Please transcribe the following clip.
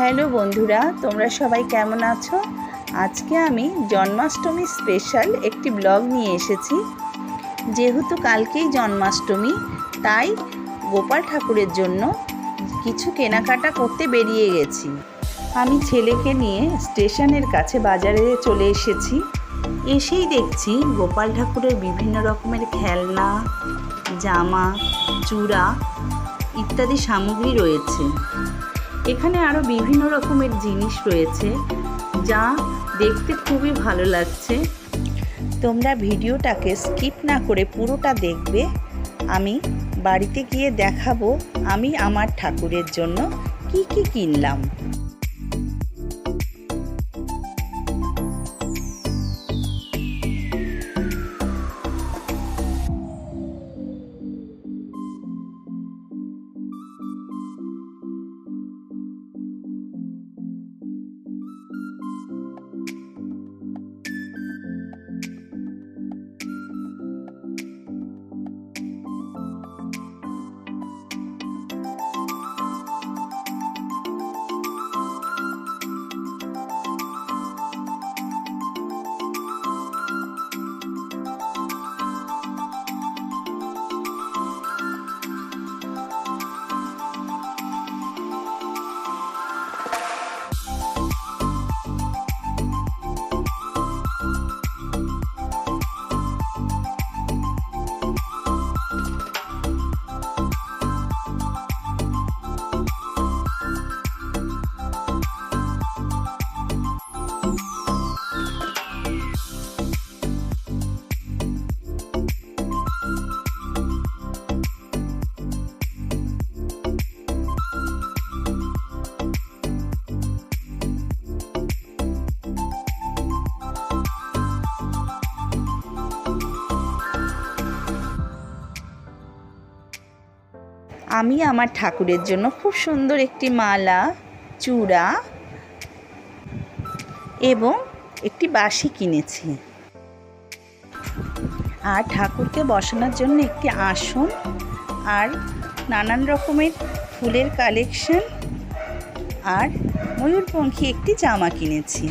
Hello বন্ধুরা, তোমরা সবাই কেমন আছো? আজকে আমি জন্মাষ্টমী স্পেশাল একটি ব্লগ নিয়ে এসেছি। যেহেতু কালকেই জন্মাষ্টমী, তাই গোপাল ঠাকুরের জন্য কিছু কেনাকাটা করতে বেরিয়ে গেছি। আমি ছেলেকে নিয়ে স্টেশনের কাছে বাজারে চলে এসেছি। এসেই দেখছি গোপাল ঠাকুরের বিভিন্ন রকমের খেলনা, জামা, চূড়া ইত্যাদি সামগ্রী রয়েছে। এখানে আরও বিভিন্ন রকমের জিনিস রয়েছে, যা দেখতে খুবই ভালো লাগছে। তোমরা ভিডিওটাকে স্কিপ না করে পুরোটা দেখবে। আমি বাড়িতে গিয়ে দেখাবো আমি আমার ঠাকুরের জন্য কি কি কিনলাম। আমি আমার ঠাকুরের জন্য খুব সুন্দর একটি মালা, চূড়া এবং একটি বাঁশি কিনেছি। আর ঠাকুরকে বসানোর জন্য একটি আসন আর নানান রকমের ফুলের কালেকশন আর ময়ূরপঙ্খী একটি জামা কিনেছি।